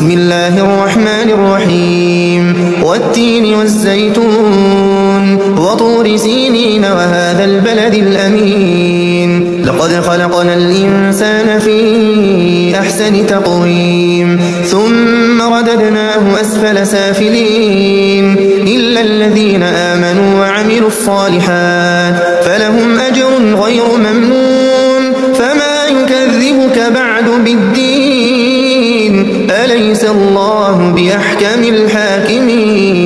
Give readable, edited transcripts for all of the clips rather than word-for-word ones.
بسم الله الرحمن الرحيم والتين والزيتون وطور سينين وهذا البلد الأمين لقد خلقنا الإنسان في أحسن تقويم ثم رددناه أسفل سافلين إلا الذين آمنوا وعملوا الصالحات فلهم أجر غير ممنون فما يكذبك بعد بالدين أليس الله بأحكم الحاكمين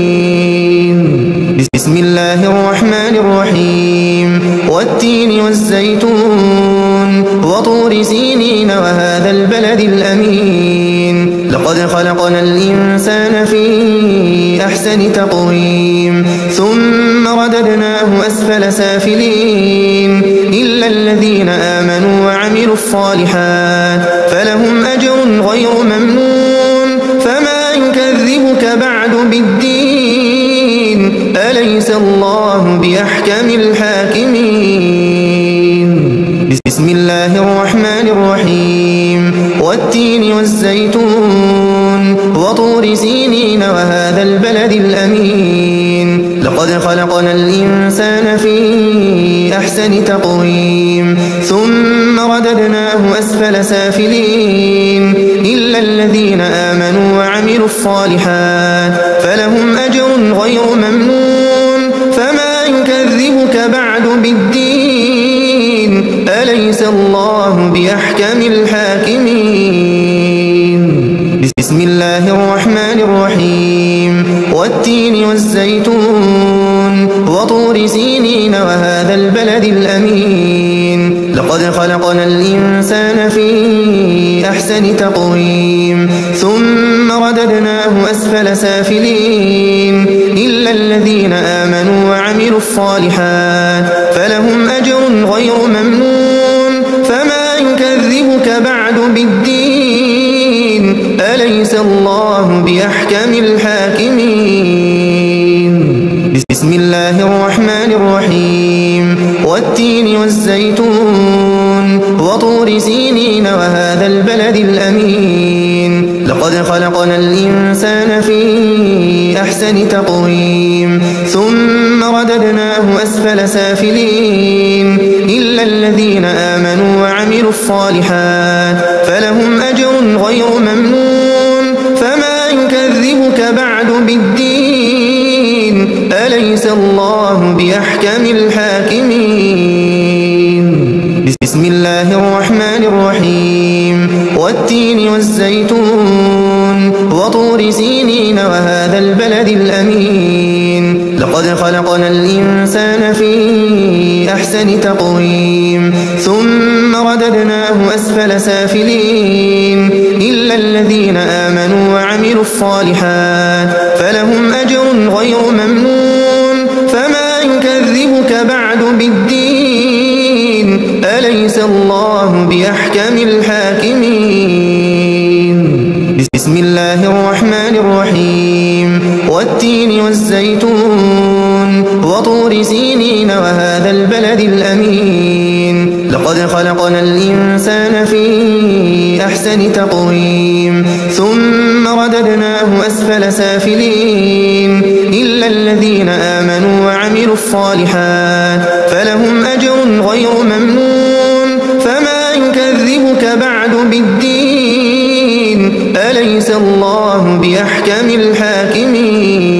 بسم الله الرحمن الرحيم والتين والزيتون وطور سينين وهذا البلد الأمين لقد خلقنا الإنسان في أحسن تقويم ثم رددناه أسفل سافلين إلا الذين آمنوا وعملوا الصالحات فلهم أجر غير ممنون فما يكذبك بعد بالدين أليس الله بأحكم الحاكمين بسم الله الرحمن الرحيم والتين والزيتون وطور سينين وهذا البلد الأمين لقد خلقنا الإنسان في أحسن تقويم ثم رددناه أسفل سافلين إلا الذين آمنوا وعملوا الصالحات فلهم أجر غير ممنون فما يكذبك بعد بالدين أليس الله بأحكم الحاكمين بسم الله الرحمن الرحيم والتين والزيتون وطور سينين وهذا البلد الأمين لقد خلقنا الإنسان في أحسن تقويم ثم رددناه أسفل سافلين إلا الذين آمنوا وعملوا الصالحات فلهم أجر غير ممنون فما يكذبك بعد بالدين أليس الله بأحكم الحاكمين بسم الله الرحمن الرحيم والتين والزيتون وطور سينين وهذا البلد الأمين لقد خلقنا الإنسان في أحسن تقويم ثم رددناه أسفل سافلين إلا الذين آمنوا وعملوا الصالحات فلهم أجر غير ممنون فما يكذبك بعد بالدين أليس الله بأحكم الحاكمين بسم الله الرحمن الرحيم والتين والزيتون وطور سينين وهذا البلد الأمين لقد خلقنا الإنسان في أحسن تقويم ثم رددناه أسفل سافلين إلا الذين آمنوا وعملوا الصالحات فلهم أجر غير ممنون فما يكذبك بعد بالدين أليس الله بأحكم الحاكمين بسم الله الرحمن الرحيم والتين والزيتون وطور سينين وهذا البلد الأمين لقد خلقنا الإنسان في أحسن تقويم ثم رددناه أسفل سافلين إلا الذين آمنوا وعملوا الصالحات فلهم أجر غير ممنون فما يكذبك بعد بالدين أليس الله بأحكم الحاكمين